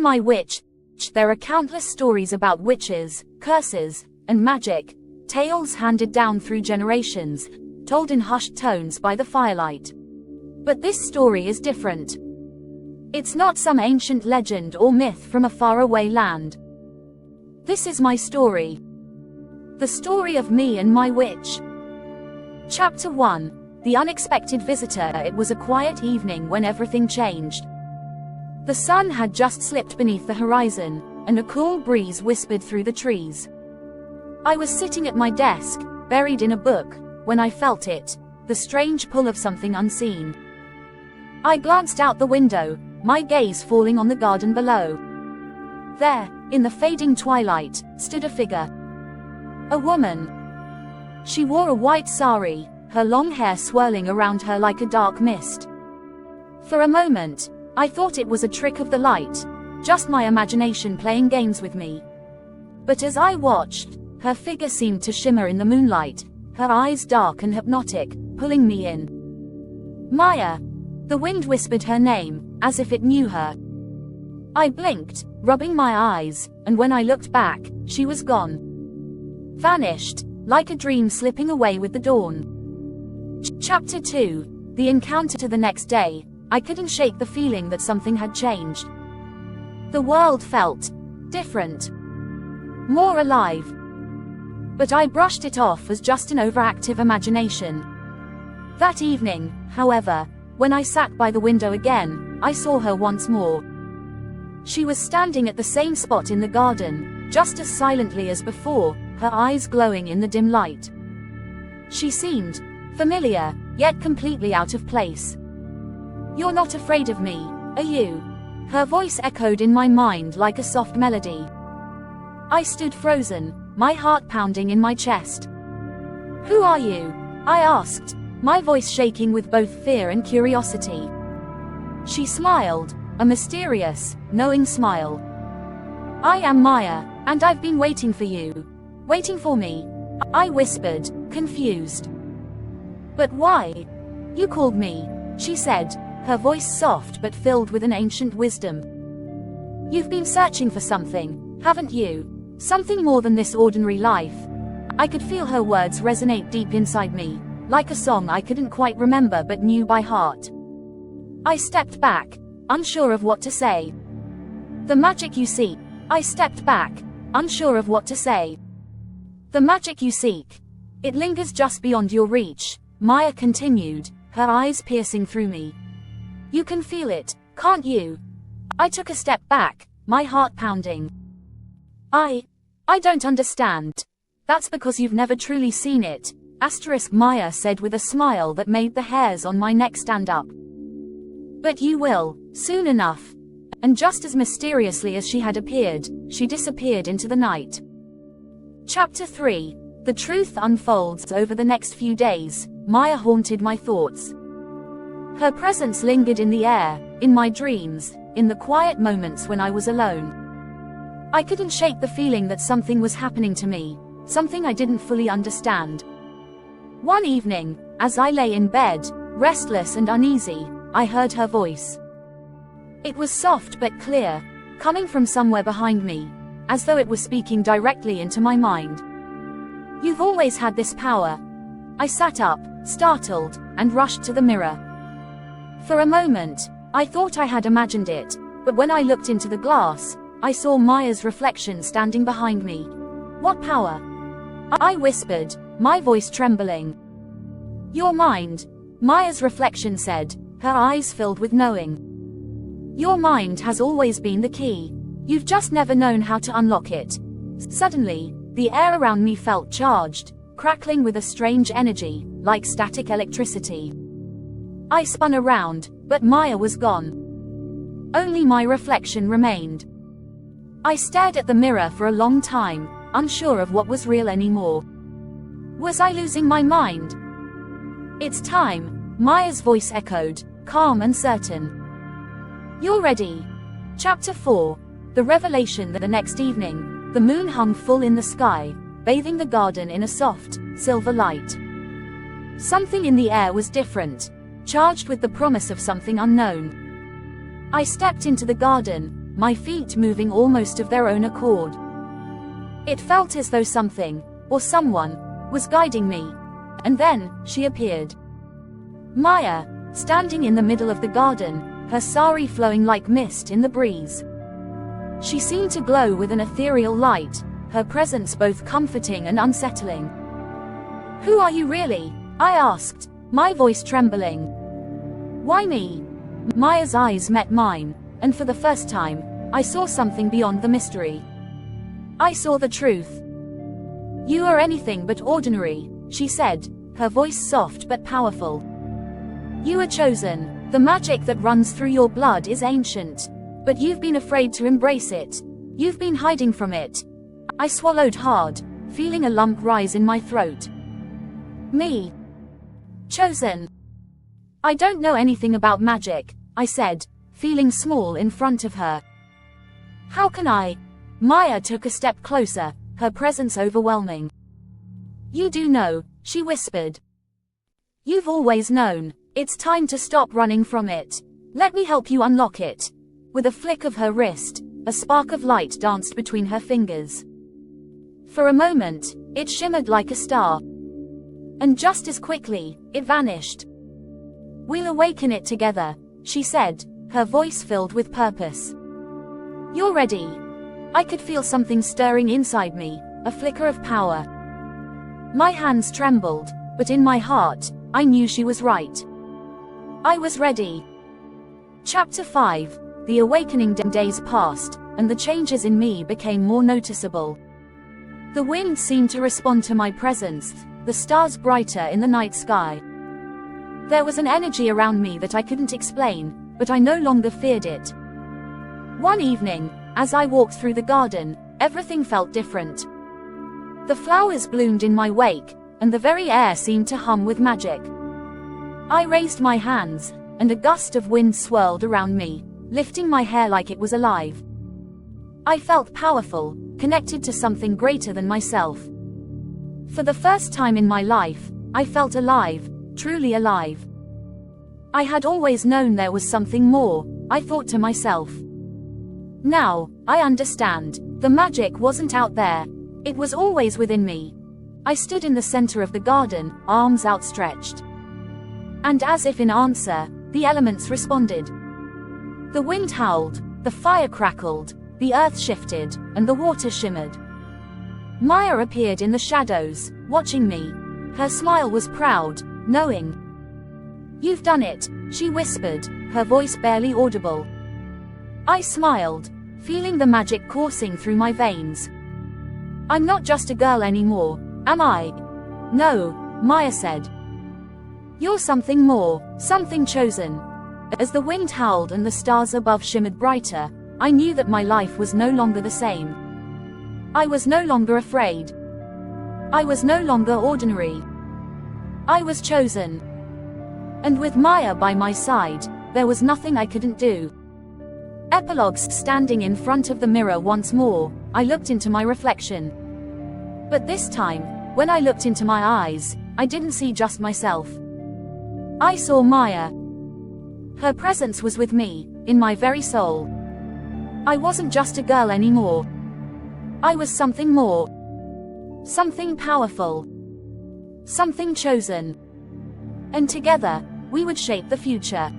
my witch, there are countless stories about witches, curses, and magic, tales handed down through generations, told in hushed tones by the firelight. But this story is different. It's not some ancient legend or myth from a faraway land. This is my story. The story of me and my witch. Chapter 1. The Unexpected Visitor. It was a quiet evening when everything changed. The sun had just slipped beneath the horizon, and a cool breeze whispered through the trees. I was sitting at my desk, buried in a book, when I felt it, the strange pull of something unseen. I glanced out the window, my gaze falling on the garden below. There, in the fading twilight, stood a figure. A woman. She wore a white sari, her long hair swirling around her like a dark mist. For a moment, I thought it was a trick of the light, just my imagination playing games with me. But as I watched, her figure seemed to shimmer in the moonlight, her eyes dark and hypnotic, pulling me in. Maya. The wind whispered her name, as if it knew her. I blinked, rubbing my eyes, and when I looked back, she was gone. Vanished, like a dream slipping away with the dawn. Chapter 2. The encounter. To the next day, I couldn't shake the feeling that something had changed. The world felt different, more alive. But I brushed it off as just an overactive imagination. That evening, however, when I sat by the window again, I saw her once more. She was standing at the same spot in the garden, just as silently as before, her eyes glowing in the dim light. She seemed familiar, yet completely out of place. "You're not afraid of me, are you?" Her voice echoed in my mind like a soft melody. I stood frozen, my heart pounding in my chest. "Who are you?" I asked, my voice shaking with both fear and curiosity. She smiled, a mysterious, knowing smile. "I am Maya, and I've been waiting for you." "Waiting for me?" I whispered, confused. "But why?" "You called me," she said, her voice soft but filled with an ancient wisdom. "You've been searching for something, haven't you? Something more than this ordinary life." I could feel her words resonate deep inside me, like a song I couldn't quite remember but knew by heart. I stepped back, unsure of what to say. "The magic you seek." I stepped back, unsure of what to say. "The magic you seek. It lingers just beyond your reach," Maya continued, her eyes piercing through me. "You can feel it, can't you?" I took a step back, my heart pounding. I don't understand." "That's because you've never truly seen it," Maya said with a smile that made the hairs on my neck stand up. "But you will, soon enough." And just as mysteriously as she had appeared, she disappeared into the night. Chapter 3. The truth unfolds. Over the next few days, Maya haunted my thoughts. Her presence lingered in the air, in my dreams, in the quiet moments when I was alone. I couldn't shake the feeling that something was happening to me, something I didn't fully understand. One evening, as I lay in bed, restless and uneasy, I heard her voice. It was soft but clear, coming from somewhere behind me, as though it was speaking directly into my mind. "You've always had this power." I sat up, startled, and rushed to the mirror. For a moment, I thought I had imagined it, but when I looked into the glass, I saw Maya's reflection standing behind me. "What power?" I whispered, my voice trembling. "Your mind," Maya's reflection said, her eyes filled with knowing. "Your mind has always been the key. You've just never known how to unlock it." Suddenly, the air around me felt charged, crackling with a strange energy, like static electricity. I spun around, but Maya was gone. Only my reflection remained. I stared at the mirror for a long time, unsure of what was real anymore. Was I losing my mind? "It's time," Maya's voice echoed, calm and certain. "You're ready." Chapter 4. The revelation. The next evening, the moon hung full in the sky, bathing the garden in a soft, silver light. Something in the air was different, charged with the promise of something unknown. I stepped into the garden, my feet moving almost of their own accord. It felt as though something, or someone, was guiding me. And then, she appeared. Maya, standing in the middle of the garden, her sari flowing like mist in the breeze. She seemed to glow with an ethereal light, her presence both comforting and unsettling. "Who are you really?" I asked, my voice trembling. "Why me?" Maya's eyes met mine, and for the first time, I saw something beyond the mystery. I saw the truth. "You are anything but ordinary," she said, her voice soft but powerful. "You are chosen. The magic that runs through your blood is ancient. But you've been afraid to embrace it. You've been hiding from it." I swallowed hard, feeling a lump rise in my throat. "Me? Chosen? I don't know anything about magic," I said, feeling small in front of her. "How can I?" Maya took a step closer, her presence overwhelming. "You do know," she whispered. "You've always known. It's time to stop running from it. Let me help you unlock it." With a flick of her wrist, a spark of light danced between her fingers. For a moment, it shimmered like a star. And just as quickly, it vanished. "We'll awaken it together," she said, her voice filled with purpose. "You're ready." I could feel something stirring inside me, a flicker of power. My hands trembled, but in my heart, I knew she was right. I was ready. Chapter 5. The awakening. Days passed, and the changes in me became more noticeable. The wind seemed to respond to my presence, the stars brighter in the night sky. There was an energy around me that I couldn't explain, but I no longer feared it. One evening, as I walked through the garden, everything felt different. The flowers bloomed in my wake, and the very air seemed to hum with magic. I raised my hands, and a gust of wind swirled around me, lifting my hair like it was alive. I felt powerful, connected to something greater than myself. For the first time in my life, I felt alive, truly alive. I had always known there was something more, I thought to myself. Now, I understand. The magic wasn't out there. It was always within me. I stood in the center of the garden, arms outstretched. And as if in answer, the elements responded. The wind howled, the fire crackled, the earth shifted, and the water shimmered. Maya appeared in the shadows, watching me. Her smile was proud, knowing. "You've done it," she whispered, her voice barely audible. I smiled, feeling the magic coursing through my veins. "I'm not just a girl anymore, am I?" "No," Maya said. "You're something more, something chosen." As the wind howled and the stars above shimmered brighter, I knew that my life was no longer the same. I was no longer afraid. I was no longer ordinary. I was chosen. And with Maya by my side, there was nothing I couldn't do. Epilogue. Standing in front of the mirror once more, I looked into my reflection. But this time, when I looked into my eyes, I didn't see just myself. I saw Maya. Her presence was with me, in my very soul. I wasn't just a girl anymore. I was something more. Something powerful. Something chosen. And together, we would shape the future.